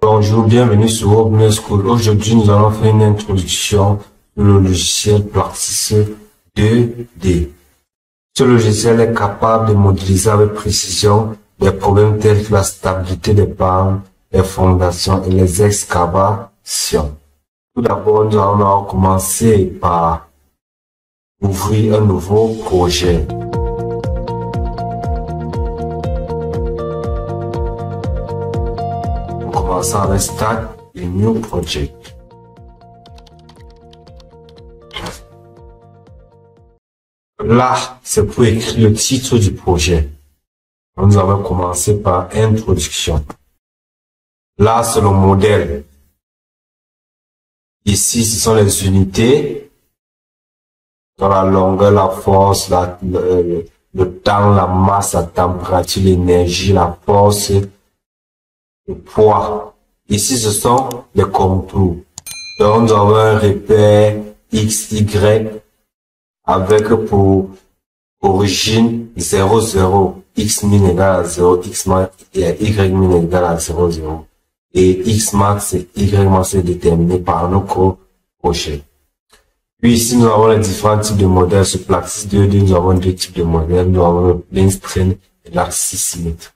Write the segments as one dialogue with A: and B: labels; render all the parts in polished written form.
A: Bonjour, bienvenue sur Webner School. Aujourd'hui, nous allons faire une introduction sur le logiciel Plaxis 2D. Ce logiciel est capable de modéliser avec précision des problèmes tels que la stabilité des bancs, les fondations et les excavations. Tout d'abord, nous allons commencer par ouvrir un nouveau projet. Commençons avec Start a New Project. Là, c'est pour écrire le titre du projet. Nous allons commencer par Introduction. Là, c'est le modèle. Ici, ce sont les unités. Dans la longueur, la force, le temps, la masse, la température, l'énergie, la force, le poids. Ici, ce sont les contours. Donc, nous avons un repère X, Y avec pour origine 0, 0, X min égale à 0, X max et Y min égale à 0, 0. Et X max et Y max est déterminé par notre projet. Puis ici, nous avons les différents types de modèles. Sur Plaxis 2D, nous avons deux types de modèles. Nous avons le plane strain et l'axis symétrique.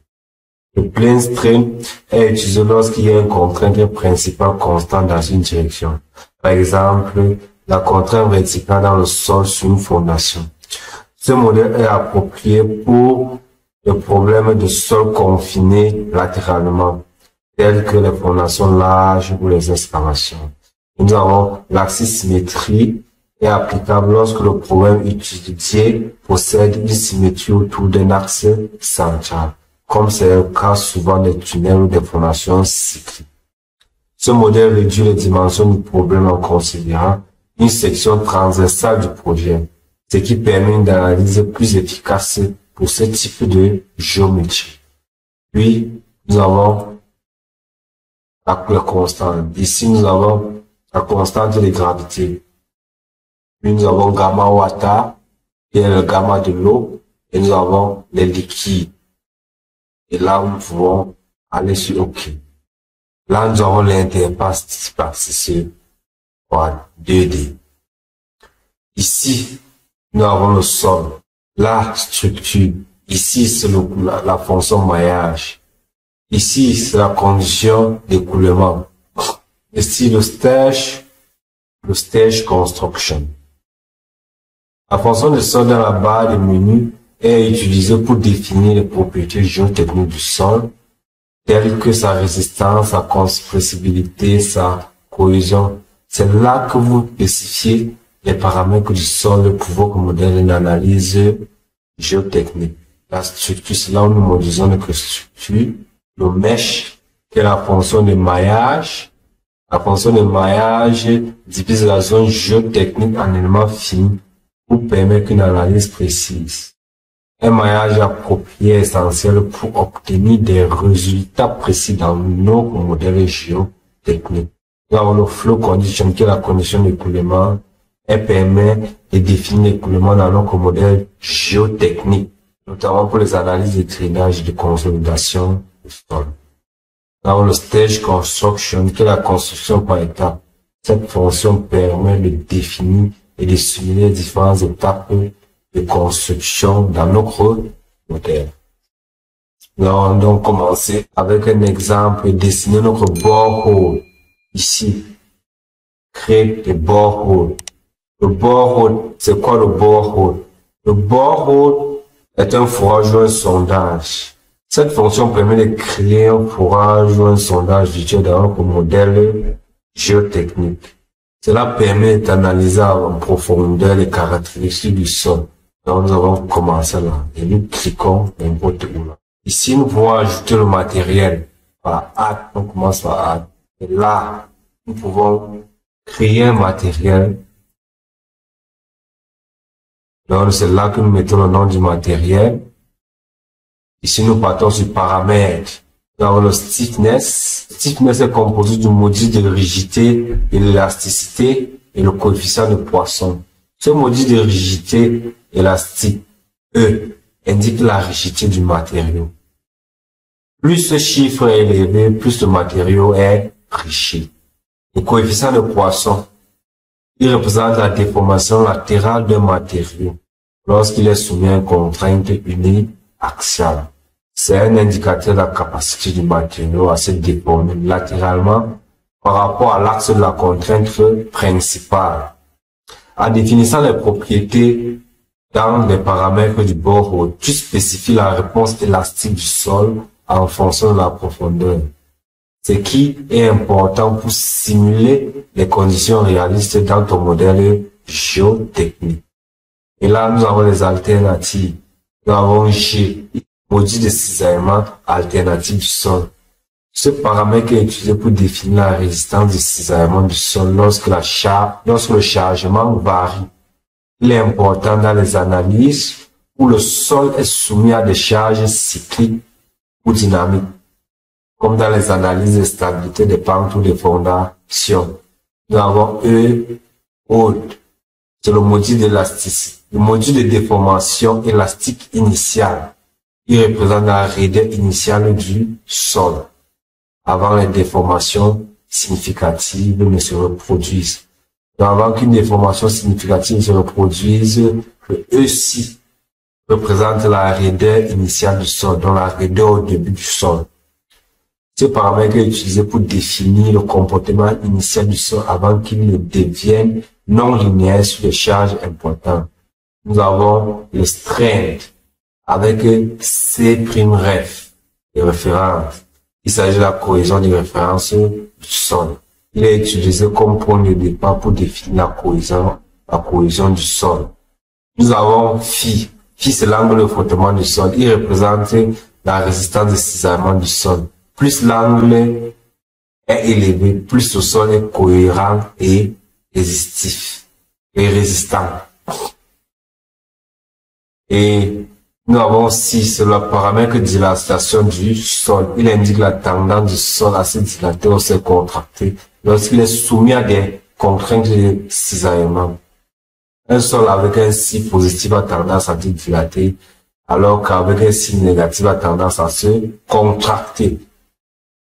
A: Le plane strain est utilisé lorsqu'il y a une contrainte principale constante dans une direction. Par exemple, la contrainte verticale dans le sol sur une fondation. Ce modèle est approprié pour les problèmes de sol confinés latéralement, tels que les fondations larges ou les excavations. Nous avons l'axis symétrique est applicable lorsque le problème étudié possède une symétrie autour d'un axe central, comme c'est le cas souvent des tunnels ou des fondations cycliques. Ce modèle réduit les dimensions du problème en considérant une section transversale du projet, ce qui permet une analyse plus efficace pour ce type de géométrie. Puis, nous avons la constante. Ici, nous avons la constante de gravité. Puis, nous avons gamma water, qui est le gamma de l'eau, et nous avons les liquides. Et là, nous pouvons aller sur OK. Là, nous avons l'interface Plaxis 2D. Ici, nous avons le sol, la structure. Ici, c'est la fonction maillage. Ici, c'est la condition d'écoulement. Ici, le stage construction. La fonction de sol dans la barre de menu est utilisée pour définir les propriétés géotechniques du sol, telles que sa résistance, sa compressibilité, sa cohésion. C'est là que vous spécifiez les paramètres du sol pour votre modèle d'analyse géotechnique. La structure, c'est là où nous modélisons notre structure. Le mesh, qui est la fonction de maillage. La fonction de maillage divise la zone géotechnique en éléments finis pour permettre une analyse précise. Un maillage approprié est essentiel pour obtenir des résultats précis dans notre modèle géotechnique. Nous avons le flow condition, qui est la condition d'écoulement. Elle permet de définir l'écoulement dans notre modèle géotechnique, notamment pour les analyses de drainage et de consolidation du sol. Nous avons le stage construction, qui est la construction par étapes. Cette fonction permet de définir et de simuler différentes étapes de construction dans notre modèle. Nous allons donc commencer avec un exemple et dessiner notre borehole. Ici, créer des boreholes. Le borehole, c'est quoi le borehole? Le borehole est un forage ou un sondage. Cette fonction permet de créer un forage ou un sondage virtuel dans notre modèle géotechnique. Cela permet d'analyser en profondeur les caractéristiques du sol. Donc, nous avons commencé là et nous cliquons n'importe où là. Ici, nous pouvons ajouter le matériel par Add. On commence par Add. Et là, nous pouvons créer un matériel. Donc, c'est là que nous mettons le nom du matériel. Ici, nous partons sur paramètres. Nous avons le stiffness. Stiffness est composé du module de rigidité et de l'élasticité et le coefficient de Poisson. Ce module de rigidité élastique, E, indique la rigidité du matériau. Plus ce chiffre est élevé, plus le matériau est riche. Le coefficient de Poisson, il représente la déformation latérale d'un matériau lorsqu'il est soumis à une contrainte uniaxiale. C'est un indicateur de la capacité du matériau à se déformer latéralement par rapport à l'axe de la contrainte principale. En définissant les propriétés dans les paramètres du bord haut, tu spécifies la réponse élastique du sol en fonction de la profondeur, ce qui est important pour simuler les conditions réalistes dans ton modèle géotechnique. Et là, nous avons les alternatives. Nous avons G, module de cisaillement alternatif du sol. Ce paramètre est utilisé pour définir la résistance de cisaillement du sol lorsque le chargement varie. Il est important dans les analyses où le sol est soumis à des charges cycliques ou dynamiques, comme dans les analyses de stabilité des pentes ou des fondations. Nous avons E, haute, c'est le module d'élasticité, le module de déformation élastique initiale. Il représente la raideur initiale du sol, avant les déformations significatives ne se reproduisent. Donc, avant qu'une déformation significative se reproduise, le E6 représente la raideur initiale du sol, donc la raideur au début du sol. Ce paramètre est utilisé pour définir le comportement initial du sol avant qu'il ne devienne non linéaire sur des charges importantes. Nous avons le strength avec C'(ref), les références. Il s'agit de la cohésion des références du sol. Il est utilisé comme point de départ pour définir la cohésion du sol. Nous avons Phi. Phi, c'est l'angle de frottement du sol. Il représente la résistance de cisaillement du sol. Plus l'angle est élevé, plus le sol est cohérent et résistif et résistant. Et nous avons aussi, c'est le paramètre de dilatation du sol. Il indique la tendance du sol à se dilater ou se contracter lorsqu'il est soumis à des contraintes de cisaillement. Un sol avec un signe positif a tendance à se dilater, alors qu'avec un signe négatif a tendance à se contracter.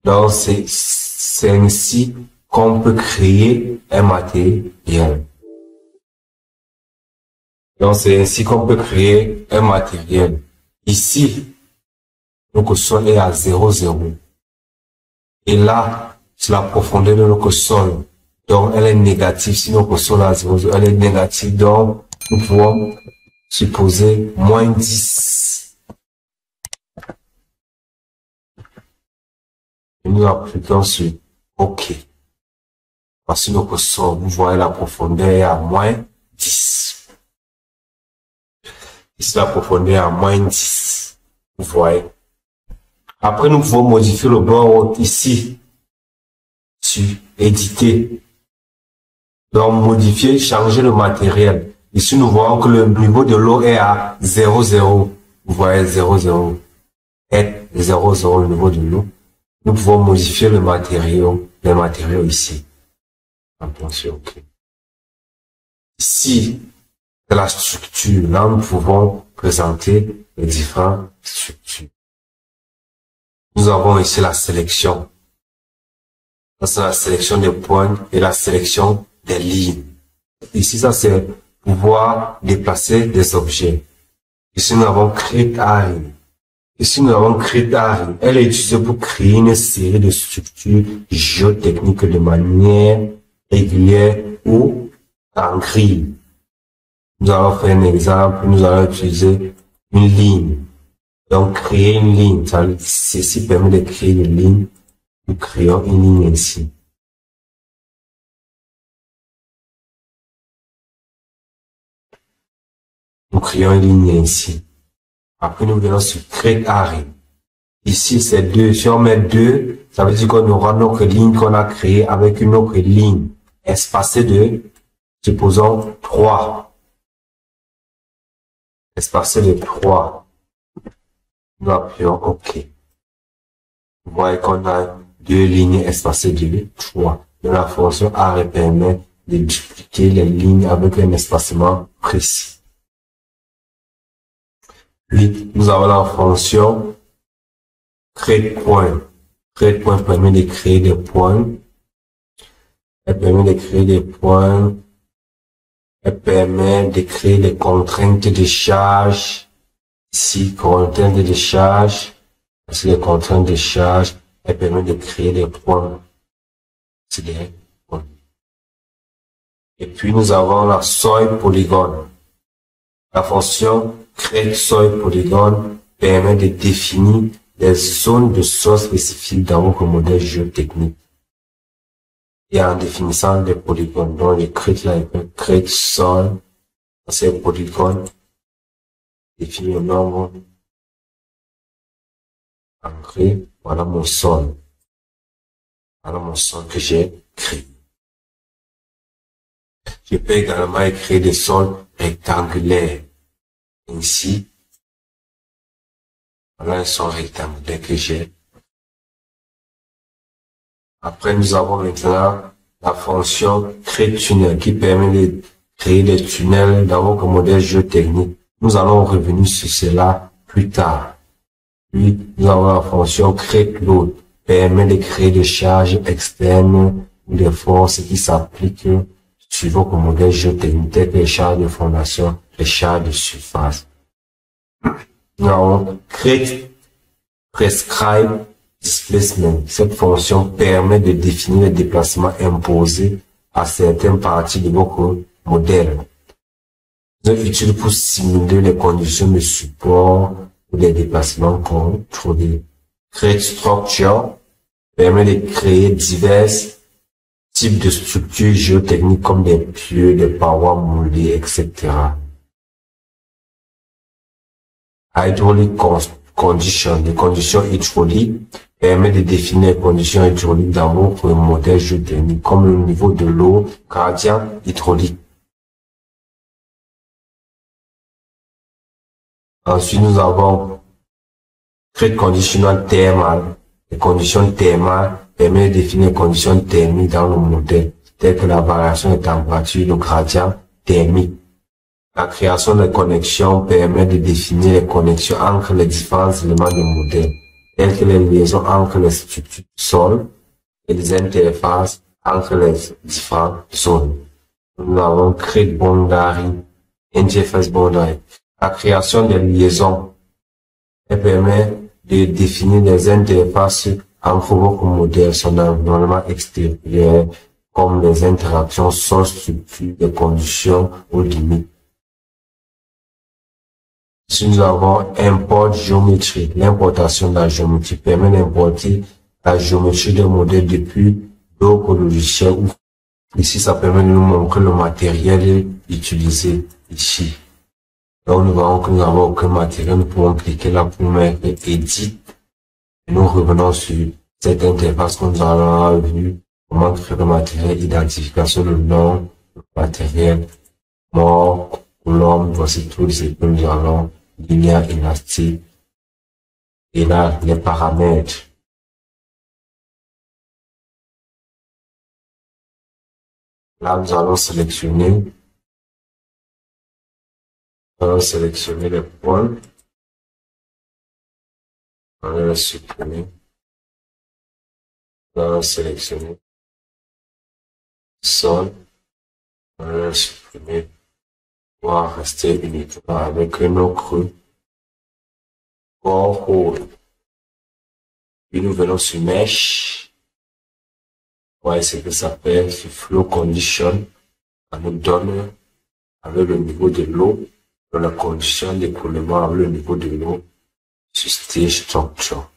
A: Donc, c'est ainsi qu'on peut créer un matériel. Donc, c'est ainsi qu'on peut créer un matériel. Ici, notre sol est à 0, 0. Et là, c'est la profondeur de notre sol. Donc, elle est négative. Si notre sol est à 0, 0, elle est négative. Donc, nous pouvons supposer moins 10. Et nous appliquons sur OK. Voici notre sol. Vous voyez la profondeur est à moins 10. Ici, la profondeur est à moins 10. Vous voyez. Après, nous pouvons modifier le bord ici. Sur éditer. Donc, modifier, changer le matériel. Ici, nous voyons que le niveau de l'eau est à 0, 0. Vous voyez 0, 0. Et 0, 0, le niveau de l'eau. Nous pouvons modifier le matériau, les matériaux ici. Attention, OK. Ici, c'est la structure. Là, nous pouvons présenter les différentes structures. Nous avons ici la sélection. Ça, c'est la sélection des points et la sélection des lignes. Ici, ça, c'est pouvoir déplacer des objets. Ici, nous avons Create Area. Ici, nous avons Create Area. Elle est utilisée pour créer une série de structures géotechniques de manière régulière ou en grille. Nous allons faire un exemple. Nous allons utiliser une ligne. Donc, créer une ligne. Ceci permet de créer une ligne. Nous créons une ligne ici. Nous créons une ligne ici. Après, nous venons sur Create Area. Ici, c'est 2. Si on met 2, ça veut dire qu'on aura notre ligne qu'on a créée avec une autre ligne espacée de, supposons, 3. Espacée de 3. Nous appuyons OK. Vous voyez qu'on a 2 lignes espacées de 3. Donc, la fonction Area permet de dupliquer les lignes avec un espacement précis. Puis, nous avons la fonction Créer de points. Créer de points permet de créer des points. Elle permet de créer des points. Elle permet de créer des contraintes de charge. Ici, contraintes de charge. C'est les contraintes de charge. Elle permet de créer des points. C'est des points. Et puis, nous avons la seuil polygone. La fonction create seuil polygone permet de définir des zones de seuil spécifiques dans votre modèle géotechnique. Et en définissant les polygones, donc je crée là, create seuil, c'est polygone, définir le nombre, ancré, voilà mon seuil. Voilà mon seuil que j'ai créé. Je peux également créer des sols rectangulaires. Ainsi, voilà un sol rectangulaire que j'ai. Après, nous avons maintenant la fonction créer tunnel qui permet de créer des tunnels dans votre modèle géotechnique. Nous allons revenir sur cela plus tard. Puis, nous avons la fonction create load permet de créer des charges externes ou des forces qui s'appliquent sur votre modèle géotechnique, telles que les charges de fondation, les charges de surface. Nous avons create prescribe displacement. Cette fonction permet de définir les déplacements imposés à certaines parties de votre modèle. C'est utile pour simuler les conditions de support ou des déplacements contrôlés. Create structure permet de créer divers types de structures géotechniques comme des pieux, des parois moulées, etc. Hydraulic condition. Les conditions hydrauliques permettent de définir les conditions hydrauliques dans votre modèle géotechnique, comme le niveau de l'eau, gradient hydraulique. Ensuite, nous avons create conditional thermal. Les conditions thermales permettent de définir les conditions thermiques dans le modèle, telles que la variation de température, le gradient thermique. La création de connexions permet de définir les connexions entre les différents éléments du modèle, telles que les liaisons entre les structures du sol et les interfaces entre les différentes zones. Nous avons create boundary, interface boundary. La création des liaisons, elle permet de définir les interfaces entre votre modèle, son environnement extérieur, comme les interactions sol-structure, les conditions ou limites. Si nous avons import géométrie, l'importation de la géométrie permet d'importer la géométrie d'un modèle depuis d'autres logiciels. Ici, ça permet de nous montrer le matériel utilisé ici. Donc, nous voyons que nous n'avons aucun matériel. Nous pouvons cliquer là pour mettre Edit. Et nous revenons sur cette interface que nous avons vu. Comment créer le matériel, identification, le nom, le matériel, mort, colonne, voici tout ce que nous allons, linéaire, élastique. Et là, les paramètres. Là, nous allons sélectionner les points. On va les supprimer. On va sélectionner sol. On va les supprimer. On va rester uniquement avec nos creux. Borehole. Puis nous venons sur Mesh. Ouais, c'est que ça fait sur Flow Condition. Ça nous donne avec le niveau de l'eau, dans la condition d'écoulement avec le niveau de l'eau sur Stage Structure.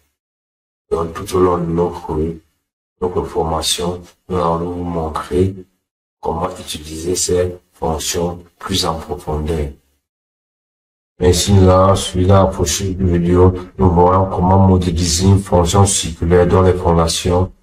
A: Donc tout au long de notre formation, nous allons vous montrer comment utiliser ces fonctions plus en profondeur. Ainsi, là, sur la prochaine vidéo, nous verrons comment modéliser une fonction circulaire dont les fondations